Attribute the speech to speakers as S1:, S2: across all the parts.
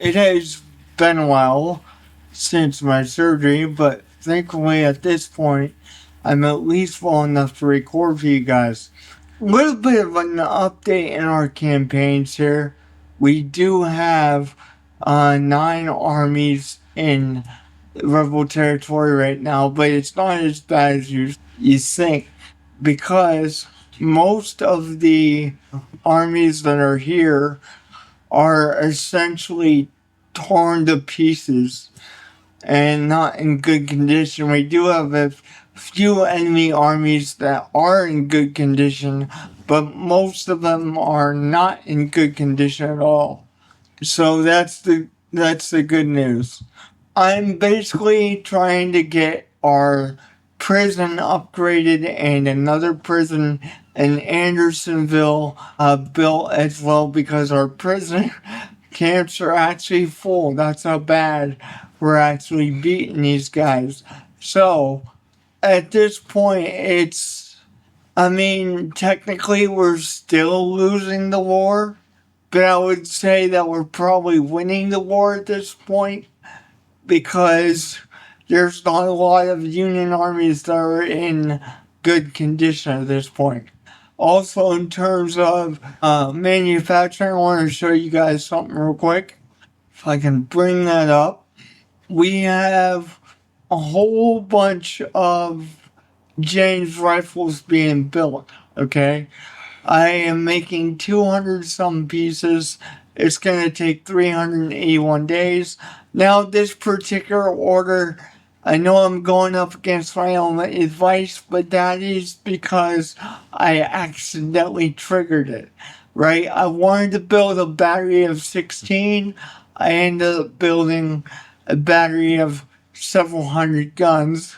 S1: It has been a while since my surgery, but thankfully at this point, I'm at least well enough to record for you guys. A little bit of an update in our campaigns here. We do have 9 armies in rebel territory right now, but it's not as bad as you think because most of the armies that are here are essentially torn to pieces and not in good condition. We do have a few enemy armies that are in good condition, but most of them are not in good condition at all. So that's the good news. I'm basically trying to get our prison upgraded and another prison in Andersonville built as well because our prison camps are actually full. That's how bad we're actually beating these guys. So at this point, technically we're still losing the war, but I would say that we're probably winning the war at this point because there's not a lot of Union armies that are in good condition at this point. Also, in terms of manufacturing, I want to show you guys something real quick. If I can bring that up, we have a whole bunch of James rifles being built. Okay, I am making 200 some pieces. It's going to take 381 days. Now, this particular order, I know I'm going up against my own advice, but that is because I accidentally triggered it, right? I wanted to build a battery of 16. I ended up building a battery of several hundred guns.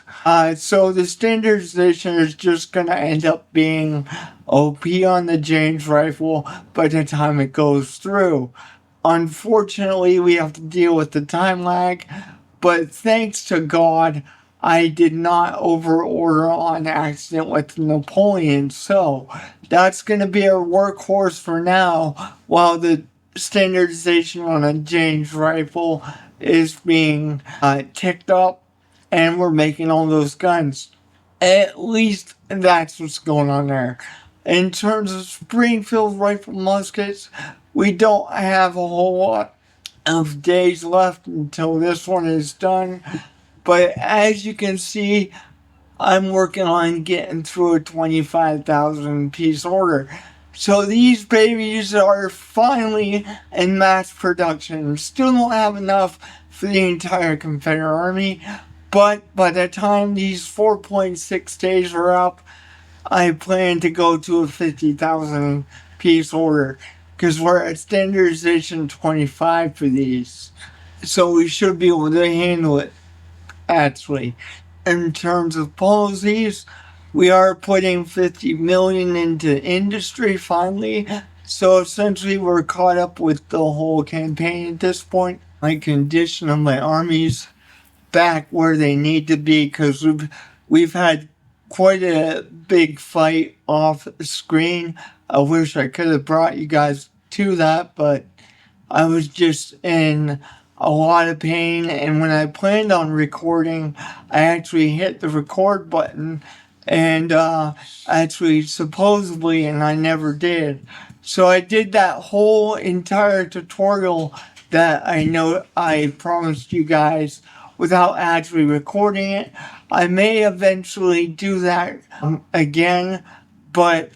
S1: So the standardization is just going to end up being OP on the James rifle by the time it goes through. Unfortunately, we have to deal with the time lag, but thanks to God, I did not overorder on accident with Napoleon, so that's going to be our workhorse for now while the standardization on a James rifle is being ticked up and we're making all those guns. At least that's what's going on there. In terms of Springfield rifle muskets, we don't have a whole lot of days left until this one is done. But as you can see, I'm working on getting through a 25,000 piece order. So these babies are finally in mass production. Still don't have enough for the entire Confederate Army, but by the time these 4.6 days are up, I plan to go to a 50,000 piece order because we're at standardization 25 for these. So we should be able to handle it, actually. In terms of policies, we are putting 50 million into industry finally. So essentially we're caught up with the whole campaign at this point. My condition of my armies back where they need to be because we've had quite a big fight off screen. I wish I could have brought you guys to that, but I was just in a lot of pain, and when I planned on recording, I actually hit the record button and actually supposedly, and I never did. So I did that whole entire tutorial that I know I promised you guys without actually recording it. I may eventually do that again, but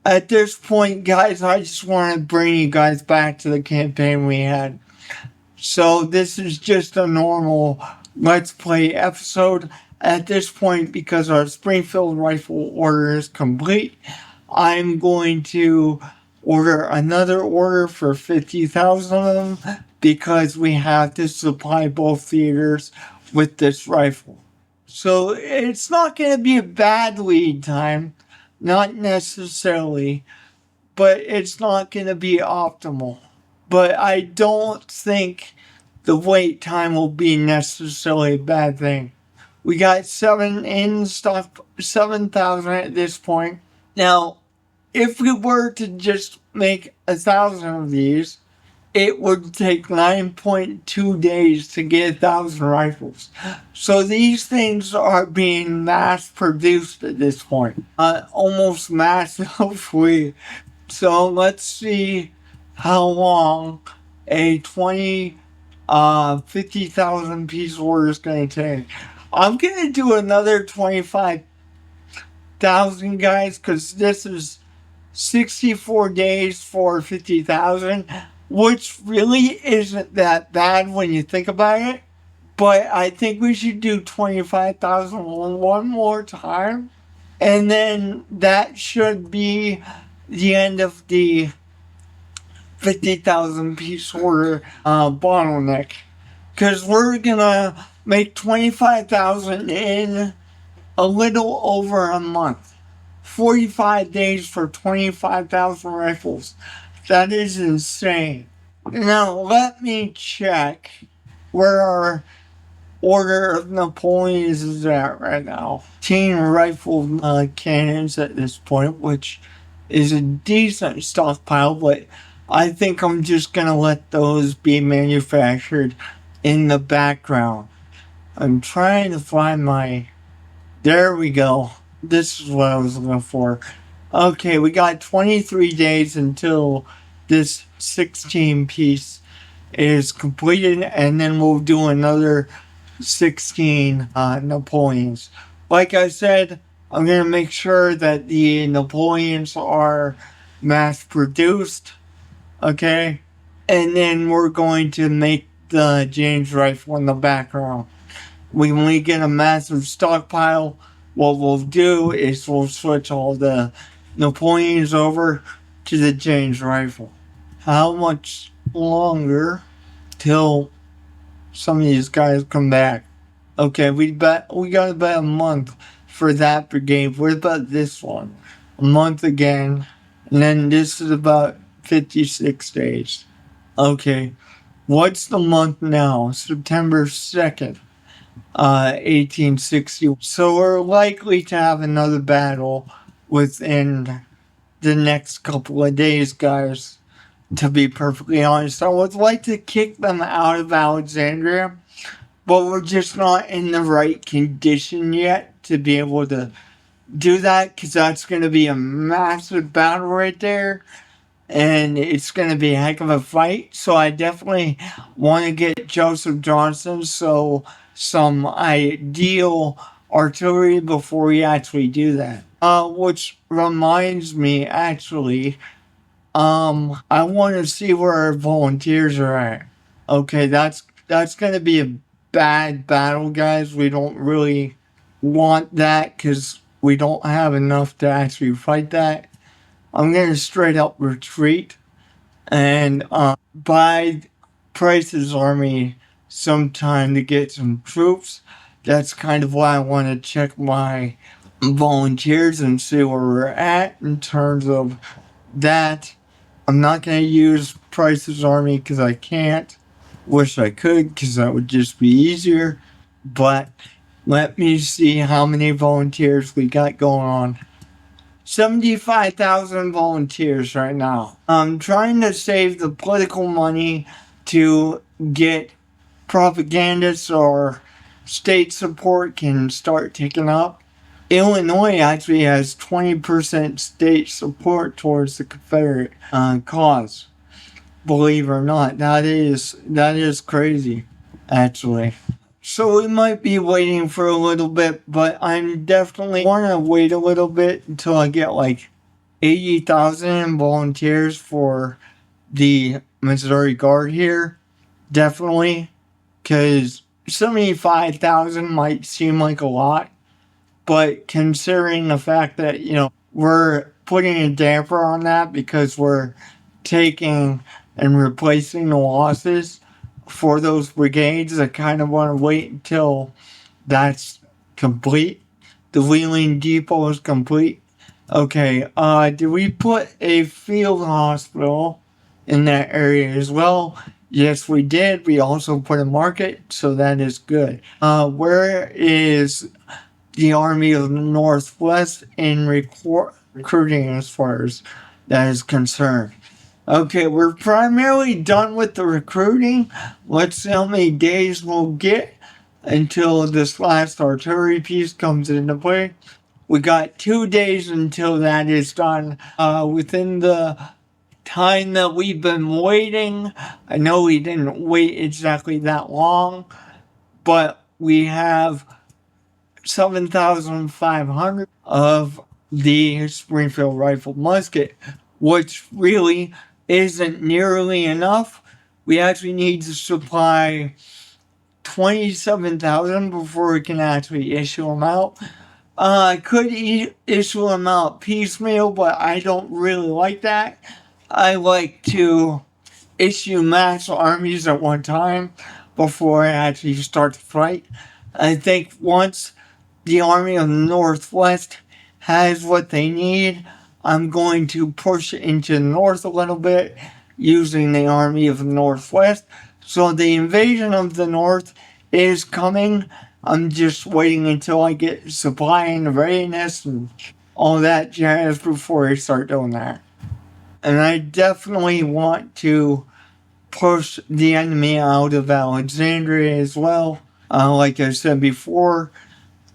S1: at this point, guys, I just want to bring you guys back to the campaign we had. So this is just a normal Let's Play episode. At this point, because our Springfield rifle order is complete, I'm going to order another order for 50,000 of them because we have to supply both theaters with this rifle. So it's not going to be a bad lead time, not necessarily, but it's not going to be optimal. But I don't think the wait time will be necessarily a bad thing. We got 7 in stock, 7,000 at this point. Now, if we were to just make 1,000 of these, it would take 9.2 days to get 1,000 rifles. So these things are being mass produced at this point, almost massively. So let's see how long a 50,000 piece order is going to take. I'm going to do another 25,000, guys, because this is 64 days for 50,000, which really isn't that bad when you think about it. But I think we should do 25,000 one more time. And then that should be the end of the 50,000 piece order bottleneck. Because we're going to make 25,000 in a little over a month. 45 days for 25,000 rifles. That is insane. Now, let me check where our order of Napoleons is at right now. 10 rifle cannons at this point, which is a decent stockpile, but I think I'm just going to let those be manufactured in the background. I'm trying to find my... There we go. This is what I was looking for. Okay, we got 23 days until this 16 piece is completed, and then we'll do another 16 Napoleons. Like I said, I'm going to make sure that the Napoleons are mass produced, okay? And then we're going to make the James rifle in the background. When we get a massive stockpile, what we'll do is we'll switch all the Napoleons over to the James rifle. How much longer till some of these guys come back? Okay, we got about a month for that brigade. What about this one? A month again. And then this is about 56 days. Okay, what's the month now? September 2nd. 1860. So we're likely to have another battle within the next couple of days, guys. To be perfectly honest, I would like to kick them out of Alexandria, but we're just not in the right condition yet to be able to do that, because that's going to be a massive battle right there. And it's going to be a heck of a fight. So I definitely want to get Joseph Johnson some ideal artillery before we actually do that. Which reminds me, actually, I want to see where our volunteers are at. Okay, that's going to be a bad battle, guys. We don't really want that because we don't have enough to actually fight that. I'm going to straight up retreat and buy Price's army some time to get some troops. That's kind of why I want to check my volunteers and see where we're at in terms of that. I'm not going to use Price's army because I can't. Wish I could, because that would just be easier. But let me see how many volunteers we got going on. 75,000 volunteers right now. I'm trying to save the political money to get propagandists or state support can start ticking up. Illinois actually has 20% state support towards the Confederate cause. Believe it or not, that is crazy, actually. So we might be waiting for a little bit, but I'm definitely want to wait a little bit until I get like 80,000 volunteers for the Missouri Guard here. Definitely, because 75,000 might seem like a lot, but considering the fact that, we're putting a damper on that because we're taking and replacing the losses for those brigades, I kind of want to wait until that's complete. The Wheeling Depot is complete. Okay, did we put a field hospital in that area as well? Yes, we did. We also put a market, so that is good. Where is the Army of the Northwest in recruiting as far as that is concerned? Okay, we're primarily done with the recruiting. Let's see how many days we'll get until this last artillery piece comes into play. We got 2 days until that is done. Within the time that we've been waiting, I know we didn't wait exactly that long, but we have 7,500 of the Springfield rifle musket, which really isn't nearly enough. We actually need to supply 27,000 before we can actually issue them out. I could issue them out piecemeal, but I don't really like that. I like to issue mass armies at one time before I actually start the fight. I think once the Army of the Northwest has what they need, I'm going to push it into the north a little bit using the Army of the Northwest. So the invasion of the North is coming. I'm just waiting until I get supply and readiness and all that jazz before I start doing that. And I definitely want to push the enemy out of Alexandria as well. Like I said before,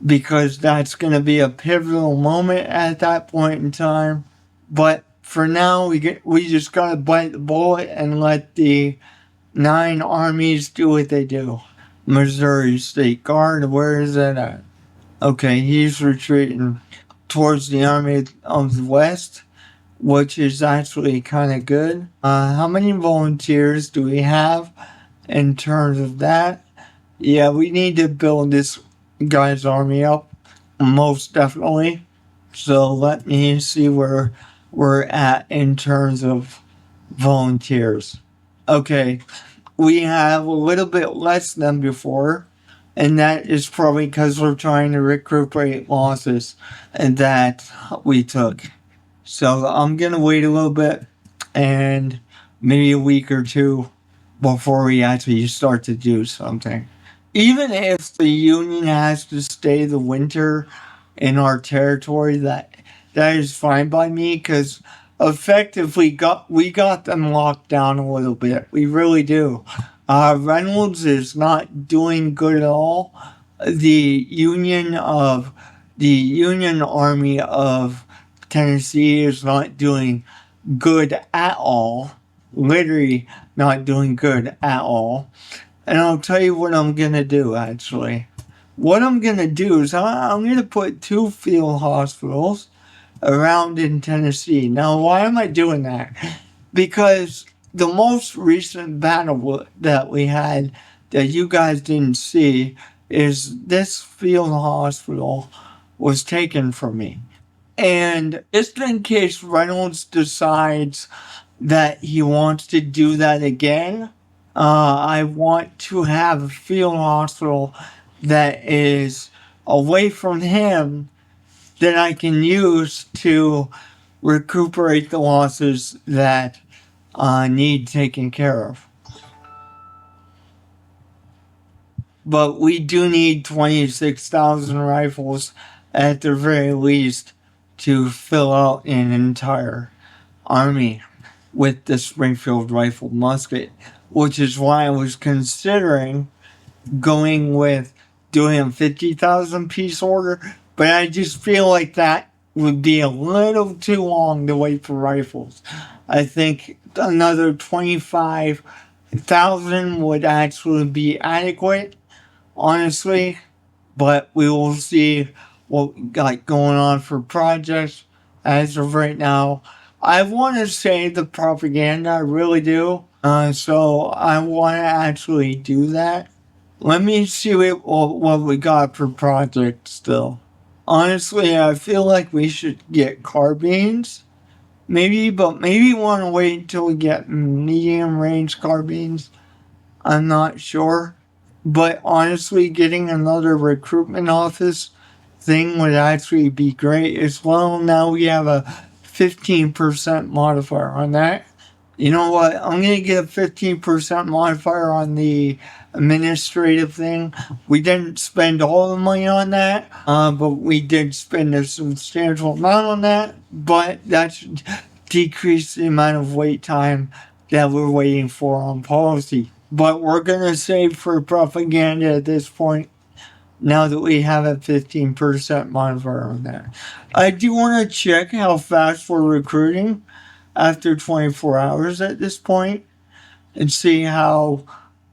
S1: because that's going to be a pivotal moment at that point in time. But for now, we just got to bite the bullet and let the 9 armies do what they do. Missouri State Guard, where is that at? Okay, he's retreating towards the Army of the West, which is actually kind of good. How many volunteers do we have in terms of that? Yeah, we need to build this guy's army up, most definitely. So let me see where we're at in terms of volunteers. Okay, we have a little bit less than before, and that is probably because we're trying to recuperate losses and that we took. So I'm gonna wait a little bit and maybe a week or two before we actually start to do something. Even if the Union has to stay the winter in our territory, that is fine by me because effectively we got them locked down a little bit. We really do. Reynolds is not doing good at all. The Union Army of Tennessee is not doing good at all. Literally not doing good at all. And I'll tell you what I'm going to do, actually. What I'm going to do is I'm going to put 2 field hospitals around in Tennessee. Now, why am I doing that? Because the most recent battle that we had that you guys didn't see is this field hospital was taken from me. And just in case Reynolds decides that he wants to do that again, I want to have a field hospital that is away from him that I can use to recuperate the losses that need taken care of. But we do need 26,000 rifles at the very least to fill out an entire army with the Springfield rifle musket, which is why I was considering going with doing a 50,000 piece order, but I just feel like that would be a little too long to wait for rifles. I think another 25,000 would actually be adequate, honestly, but we will see what we got going on for projects as of right now. I want to say the propaganda, I really do. So I want to actually do that. Let me see what we got for projects still. Honestly, I feel like we should get carbines. But maybe want to wait until we get medium range carbines. I'm not sure. But honestly, getting another recruitment office thing would actually be great as well. Now we have a 15% modifier on that. You know what? I'm going to get a 15% modifier on the administrative thing. We didn't spend all the money on that, but we did spend a substantial amount on that. But decrease the amount of wait time that we're waiting for on policy. But we're going to save for propaganda at this point now that we have a 15% modifier on that. I do want to check how fast we're recruiting after 24 hours at this point and see how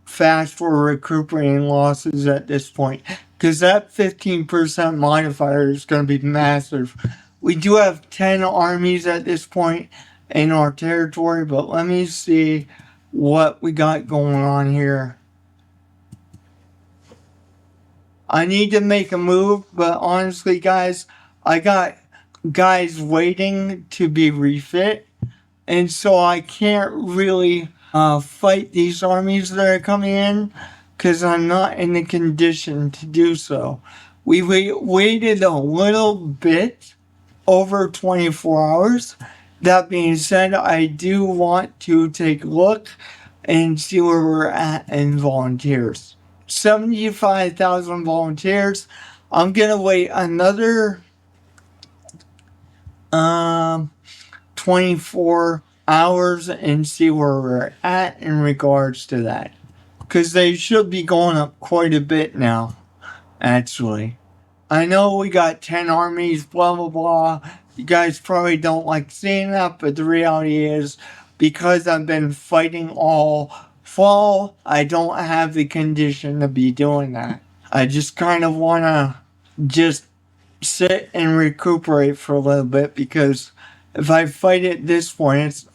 S1: fast we're recuperating losses at this point. Because that 15% modifier is going to be massive. We do have 10 armies at this point in our territory, but let me see what we got going on here. I need to make a move, but honestly, guys, I got guys waiting to be refit, and so I can't really fight these armies that are coming in because I'm not in the condition to do so. We waited a little bit over 24 hours. That being said, I do want to take a look and see where we're at in volunteers. 75,000 volunteers. I'm going to wait another 24 hours and see where we're at in regards to that. Because they should be going up quite a bit now, actually. I know we got 10 armies, blah, blah, blah. You guys probably don't like seeing that, but the reality is, because I've been fighting all fall, I don't have the condition to be doing that. I just kind of want to just sit and recuperate for a little bit, because if I fight at this point, it's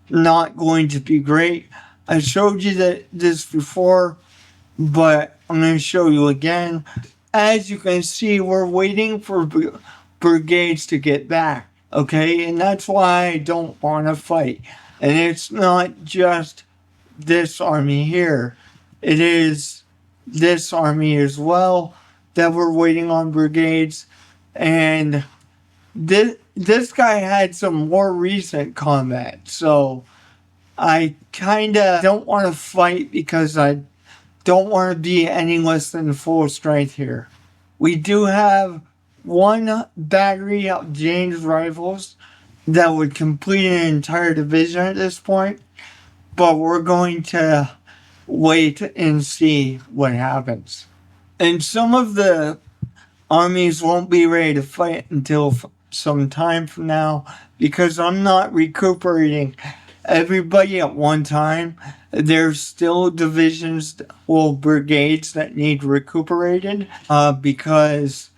S1: not going to be great. I showed you this before, but I'm going to show you again. As you can see, we're waiting for brigades to get back, okay? And that's why I don't want to fight. And it's not just this army here. It is this army as well that we're waiting on brigades. And this guy had some more recent combat, so I kind of don't want to fight because I don't want to be any less than full strength here. We do have one battery of James rifles that would complete an entire division at this point, but we're going to wait and see what happens. And some of the armies won't be ready to fight until some time from now, because I'm not recuperating everybody at one time. There's still divisions, well, brigades that need recuperated because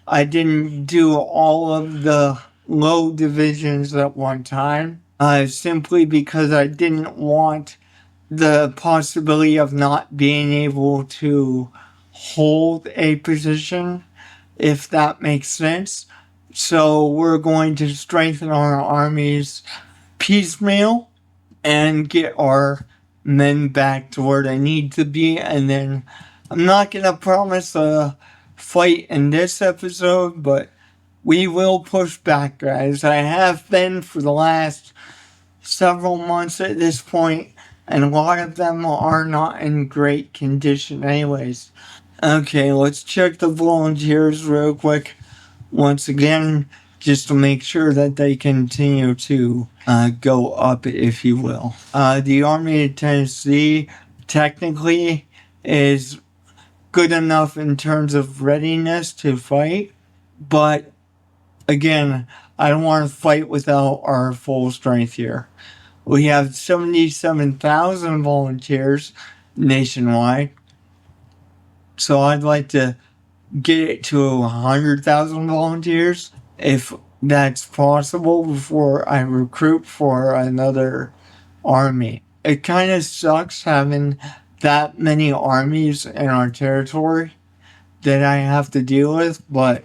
S1: I didn't do all of the low divisions at one time, simply because I didn't want the possibility of not being able to hold a position, if that makes sense. So we're going to strengthen our armies piecemeal and get our men back to where they need to be. And then I'm not going to promise a fight in this episode, but we will push back, guys. I have been for the last several months at this point, and a lot of them are not in great condition anyways. Okay, let's check the volunteers real quick once again, just to make sure that they continue to go up, if you will. The Army of Tennessee technically is good enough in terms of readiness to fight, but again, I don't want to fight without our full strength here. We have 77,000 volunteers nationwide, so I'd like to get it to 100,000 volunteers if that's possible before I recruit for another army. It kind of sucks having that many armies in our territory that I have to deal with, but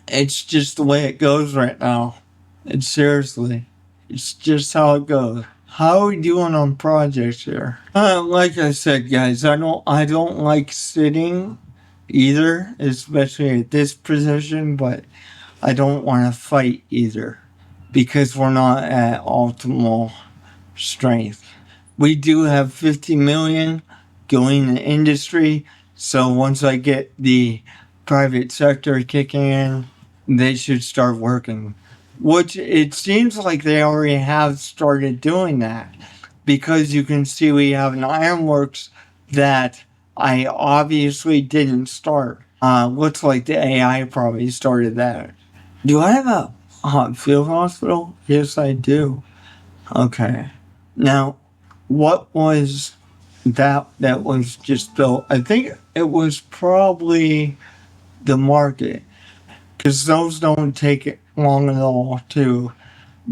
S1: it's just the way it goes right now. It's seriously, it's just how it goes. How are we doing on projects here? Like I said, guys, I don't like sitting either, especially at this position, but I don't want to fight either because we're not at optimal strength. We do have 50 million going in industry, so once I get the private sector kicking in, they should start working. which it seems like they already have started doing that, because you can see we have an ironworks that I obviously didn't start. Looks like the AI probably started that. Do I have a field hospital? Yes, I do. Okay. Now, what was that was just built? I think it was probably the market, because those don't take it long at all to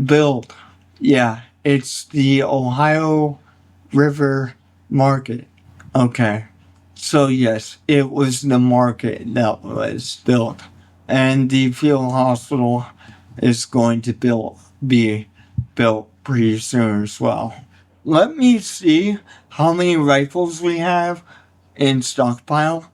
S1: build. Yeah, it's the Ohio River Market. Okay. So yes, it was the market that was built, and the field hospital is going to be built pretty soon as well. Let me see how many rifles we have in stockpile.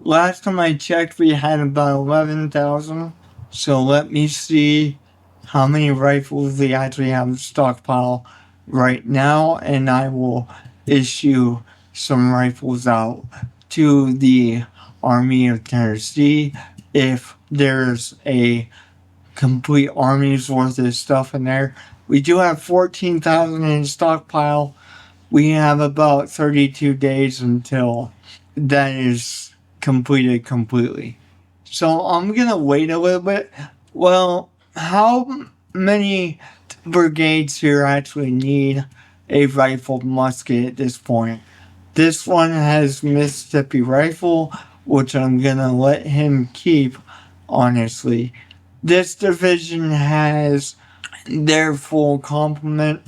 S1: Last time I checked, we had about 11,000. So let me see how many rifles we actually have in stockpile right now, and I will issue some rifles out to the Army of Tennessee if there's a complete army's worth of stuff in there. We do have 14,000 in stockpile. We have about 32 days until that is completed completely. So I'm gonna wait a little bit. Well, how many brigades here actually need a rifled musket at this point? This one has Mississippi rifle, which I'm gonna let him keep, honestly. This division has their full complement.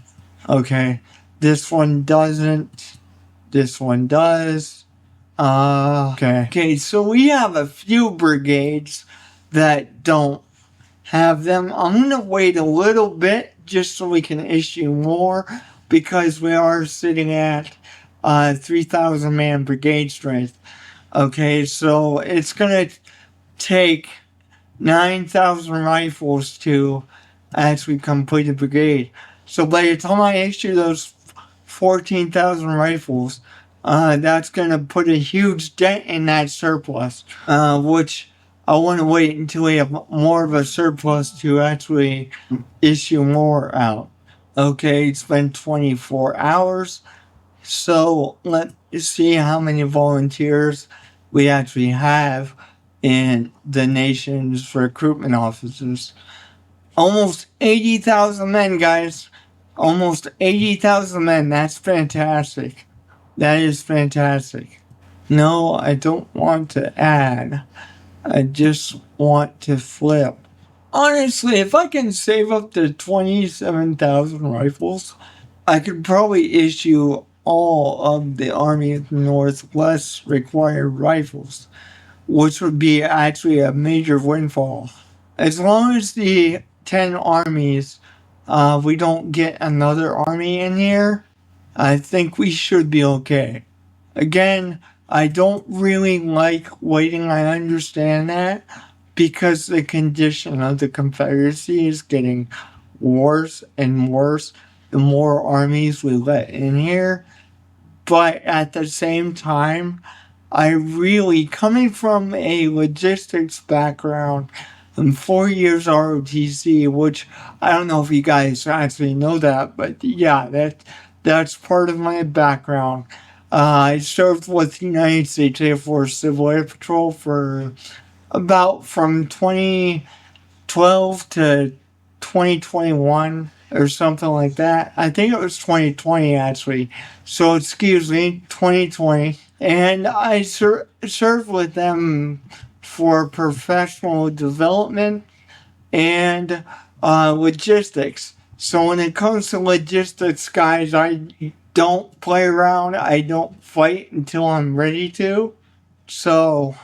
S1: Okay. This one doesn't. This one does. Okay. Okay, so we have a few brigades that don't have them. I'm gonna wait a little bit just so we can issue more, because we are sitting at 3,000 man brigade strength. Okay, so it's gonna take 9,000 rifles to actually complete a brigade. So by the time I issue those 14,000 rifles, that's going to put a huge dent in that surplus, which I want to wait until we have more of a surplus to actually issue more out. Okay, it's been 24 hours. So let's see how many volunteers we actually have in the nation's recruitment offices. Almost 80,000 men, guys. Almost 80,000 men. That's fantastic. That is fantastic. No, I don't want to add. I just want to flip. Honestly, if I can save up to 27,000 rifles, I could probably issue all of the Army of the Northwest required rifles, which would be actually a major windfall. As long as the 10 armies, we don't get another army in here, I think we should be okay. Again, I don't really like waiting, I understand that, because the condition of the Confederacy is getting worse and worse the more armies we let in here. But at the same time, I really, coming from a logistics background and 4 years ROTC, which I don't know if you guys actually know that, but yeah, that's part of my background. I served with the United States Air Force Civil Air Patrol for about from 2012 to 2021 or something like that. I think it was 2020 actually. So excuse me, 2020. And I served with them for professional development and logistics. So when it comes to logistics, guys, I don't play around. I don't fight until I'm ready to. So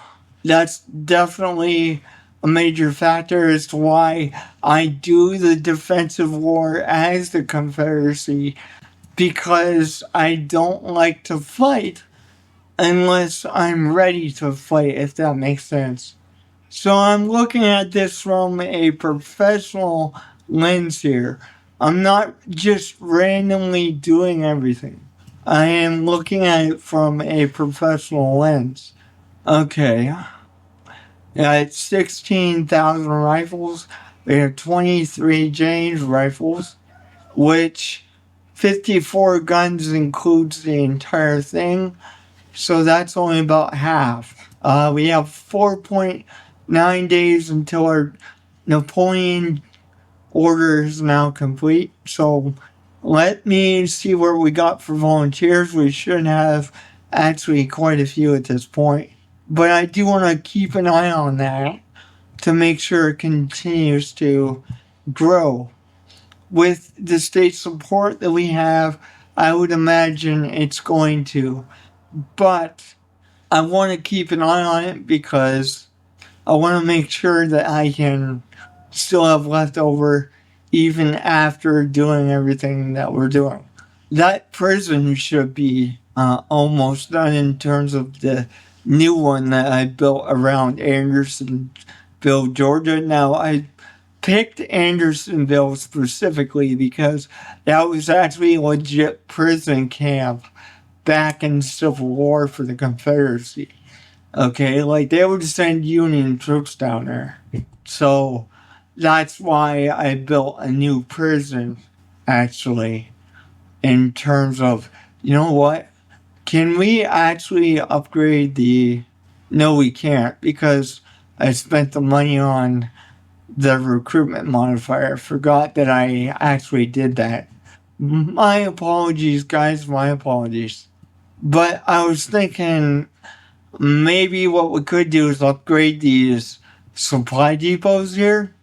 S1: that's definitely a major factor as to why I do the defensive war as the Confederacy, because I don't like to fight unless I'm ready to fight, if that makes sense. So I'm looking at this from a professional lens here. I'm not just randomly doing everything. I am looking at it from a professional lens. Okay. It's 16,000 rifles. We have 23 James rifles, which 54 guns includes the entire thing. So that's only about half. We have 4.9 days until our Napoleon order is now complete. So let me see what we got for volunteers. We should have actually quite a few at this point. But I do want to keep an eye on that to make sure it continues to grow. With the state support that we have, I would imagine it's going to. But I want to keep an eye on it because I want to make sure that I can still have leftover even after doing everything that we're doing. That prison should be almost done in terms of the new one that I built around Andersonville, Georgia. Now, I picked Andersonville specifically because that was actually a legit prison camp back in the Civil War for the Confederacy. Okay, like they would send Union troops down there. So that's why I built a new prison, actually, in terms of, you know what? Can we actually upgrade the. No, we can't because I spent the money on the recruitment modifier. I forgot that I actually did that. My apologies, guys, my apologies. But I was thinking maybe what we could do is upgrade these supply depots here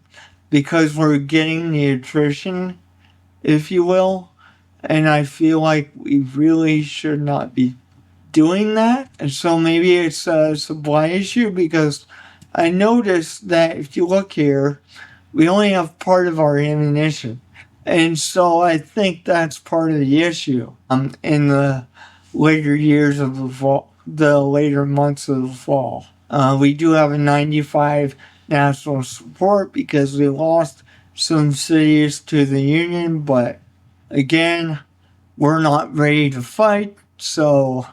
S1: because we're getting the attrition, if you will. And I feel like we really should not be doing that. And so maybe it's a supply issue because I noticed that if you look here, we only have part of our ammunition. And so I think that's part of the issue in the later years of the fall, the later months of the fall. We do have a 95 national support because we lost some cities to the Union, but again, we're not ready to fight, so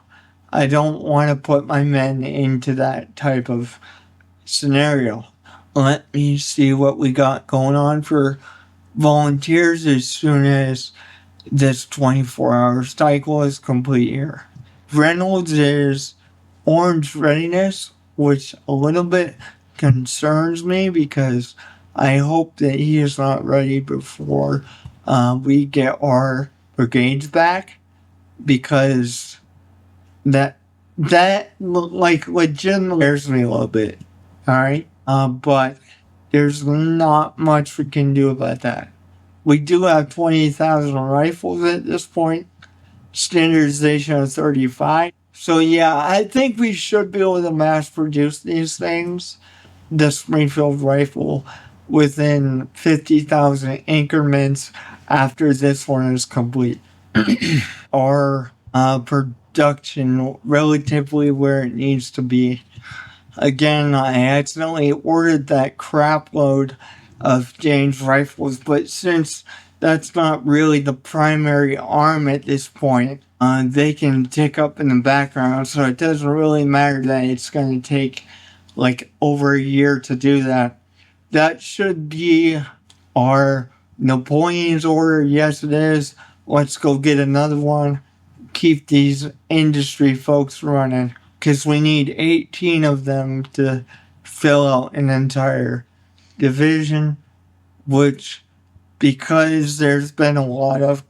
S1: I don't want to put my men into that type of scenario. Let me see what we got going on for volunteers as soon as this 24-hour cycle is complete here. Reynolds is orange readiness, which a little bit concerns me because I hope that he is not ready before we get our brigades back because that like legitimately scares me a little bit. All right, but there's not much we can do about that. We do have 20,000 rifles at this point, standardization of 35. So yeah, I think we should be able to mass produce these things, the Springfield rifle, within 50,000 increments after this one is complete. Our production relatively where it needs to be. Again, I accidentally ordered that crap load of James rifles, but since that's not really the primary arm at this point, they can tick up in the background, so it doesn't really matter that it's going to take like over a year to do that. That should be our Napoleon's order. Yes, it is. Let's go get another one. Keep these industry folks running because we need 18 of them to fill out an entire division, which, because there's been a lot of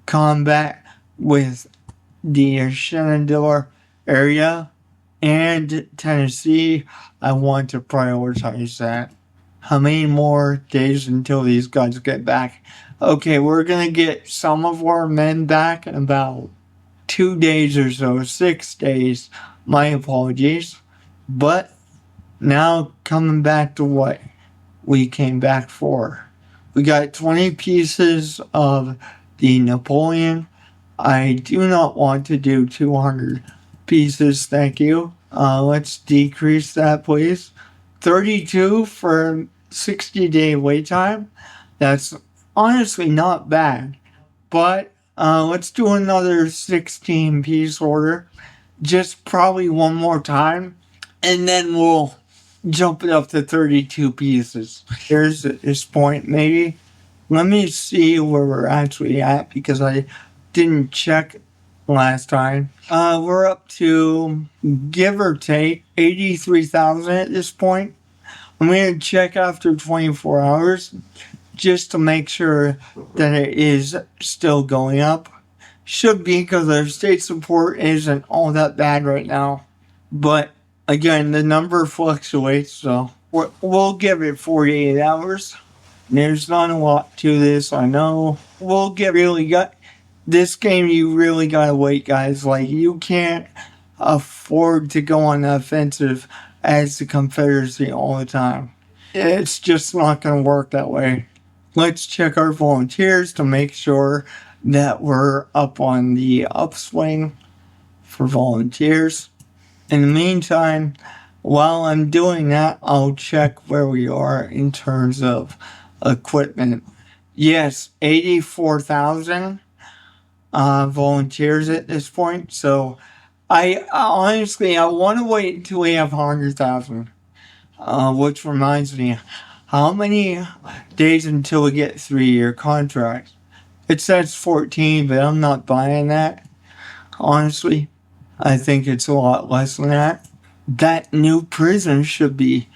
S1: combat with the Shenandoah area and Tennessee, I want to prioritize that. How many more days until these guys get back? Okay, we're going to get some of our men back in about 2 days or so, 6 days. My apologies. But now coming back to what we came back for. We got 20 pieces of the Napoleon. I do not want to do 200 pieces, thank you. Let's decrease that, please. 32 for 60-day wait time. That's honestly not bad. But let's do another 16 piece order. Just probably one more time. And then we'll jump it up to 32 pieces. Here's at this point, maybe. Let me see where we're actually at because I didn't check last time. We're up to, give or take, 83,000 at this point. I'm going to check after 24 hours just to make sure that it is still going up. Should be, because our state support isn't all that bad right now. But again, the number fluctuates, so we'll give it 48 hours. There's not a lot to this, I know. This game, you really gotta wait, guys. Like, you can't afford to go on the offensive as the Confederacy all the time. It's just not gonna work that way. Let's check our volunteers to make sure that we're up on the upswing for volunteers. In the meantime, while I'm doing that, I'll check where we are in terms of equipment. Yes, 84,000 volunteers at this point. So I honestly, I want to wait until we have 100,000. Which reminds me, how many days until we get 3-year contracts? It says 14, but I'm not buying that. Honestly, I think it's a lot less than that. That new prison should be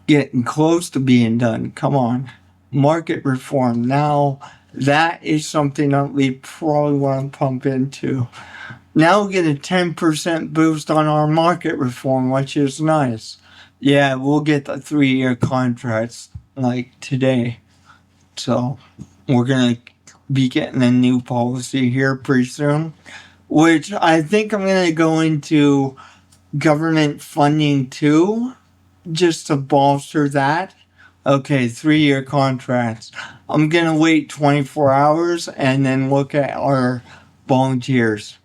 S1: getting close to being done. Come on. Market reform. Now, that is something that we probably want to pump into. Now we get a 10% boost on our market reform, which is nice. Yeah, we'll get the 3-year contracts like today. So we're going to be getting a new policy here pretty soon, which I think I'm going to go into government funding too, just to bolster that. Okay, 3-year contracts. I'm going to wait 24 hours and then look at our volunteers.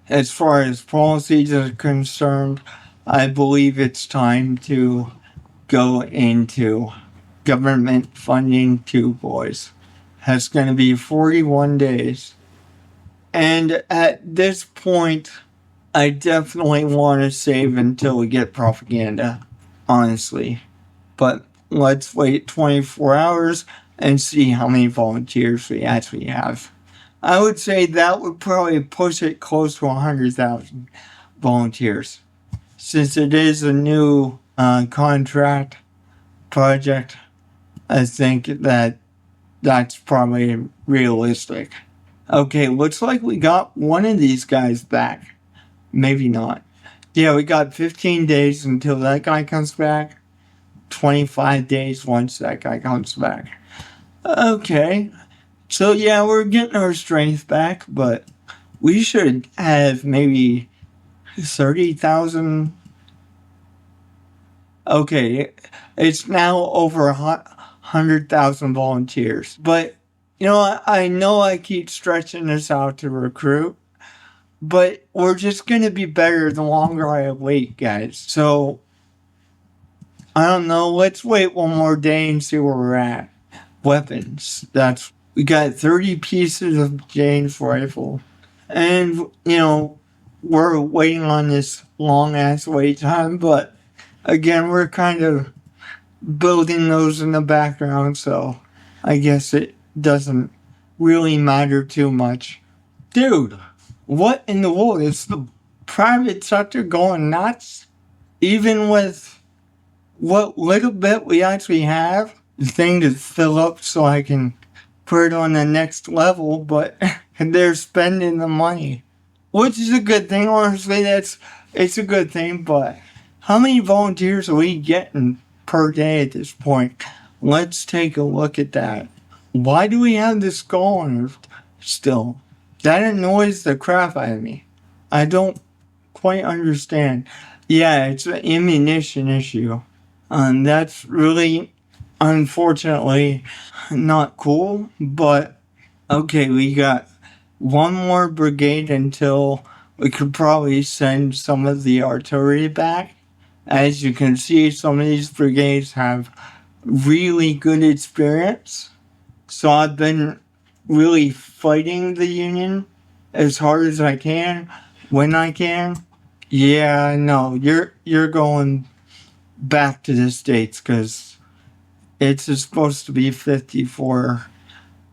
S1: As far as policies are concerned, I believe it's time to go into government funding too, boys. That's going to be 41 days. And at this point, I definitely want to save until we get propaganda, honestly. But let's wait 24 hours and see how many volunteers we actually have. I would say that would probably push it close to 100,000 volunteers. Since it is a new contract project, I think that that's probably realistic. Okay, looks like we got one of these guys back. Maybe not. Yeah, we got 15 days until that guy comes back. 25 days once that guy comes back. Okay. So yeah, we're getting our strength back, but we should have maybe 30,000. Okay, it's now over 100,000 volunteers. But, you know I keep stretching this out to recruit, but we're just going to be better the longer I wait, guys. So, I don't know, let's wait one more day and see where we're at. Weapons. We got 30 pieces of James rifle. And, we're waiting on this long ass wait time, but again, we're kind of building those in the background, so I guess it doesn't really matter too much. Dude, what in the world? Is the private sector going nuts? Even with what little bit we actually have, the thing to fill up so I can put it on the next level, but they're spending the money. Which is a good thing, honestly. It's a good thing, but how many volunteers are we getting per day at this point? Let's take a look at that. Why do we have this going still? That annoys the crap out of me. I don't quite understand. Yeah, it's an ammunition issue. And that's really, unfortunately, not cool. But, okay, we got one more brigade until we could probably send some of the artillery back. As you can see, some of these brigades have really good experience. So I've been really fighting the Union as hard as I can, when I can. Yeah, no, you're going back to the States because it's supposed to be 50 for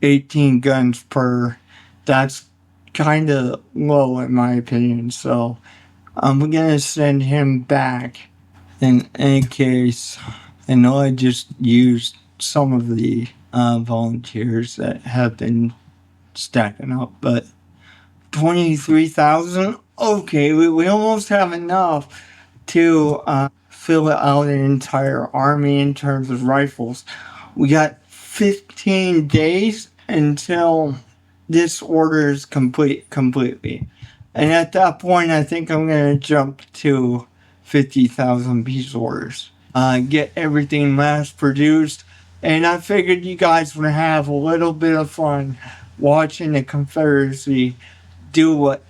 S1: 18 guns per. That's kind of low in my opinion. So I'm going to send him back. In any case, I know I just used some of the volunteers that have been stacking up, but 23,000? Okay, we almost have enough to fill out an entire army in terms of rifles. We got 15 days until this order is completely. And at that point, I think I'm going to jump to 50,000 piece orders. Get everything mass produced. And I figured you guys would have a little bit of fun watching the Confederacy do what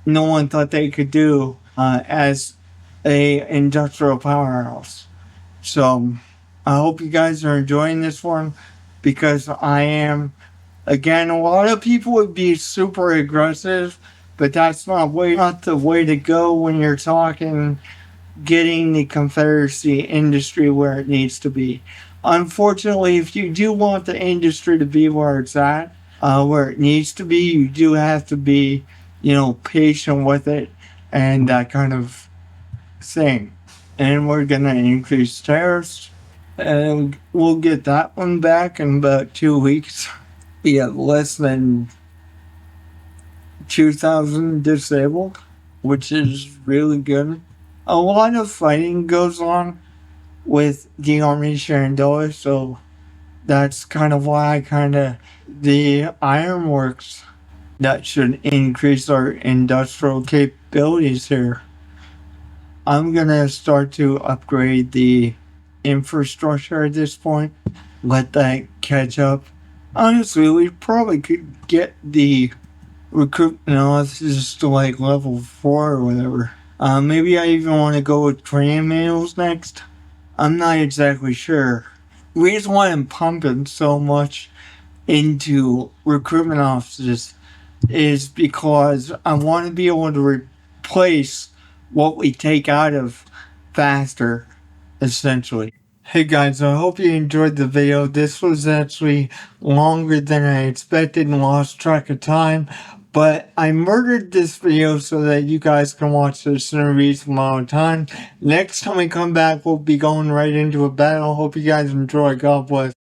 S1: no one thought they could do as a industrial powerhouse. So I hope you guys are enjoying this one because I am. Again, a lot of people would be super aggressive, but that's not the way to go when you're talking getting the Confederacy industry where it needs to be. Unfortunately, if you do want the industry to be where it's at, where it needs to be, you do have to be, patient with it and that kind of thing. And we're gonna increase tariffs, and we'll get that one back in about 2 weeks. We have less than 2,000 disabled, which is really good. A lot of fighting goes on with the Army Shenandoah, so that's kind of why the ironworks that should increase our industrial capabilities here. I'm gonna start to upgrade the infrastructure at this point, let that catch up. Honestly, we probably could get the recruitment analysis to like level 4 or whatever. Maybe I even want to go with training manuals next. I'm not exactly sure. The reason why I'm pumping so much into recruitment officers is because I want to be able to replace what we take out of faster, essentially. Hey guys, I hope you enjoyed the video. This was actually longer than I expected and lost track of time. But I murdered this video so that you guys can watch this in a reasonable amount of time. Next time we come back, we'll be going right into a battle. Hope you guys enjoy. God bless.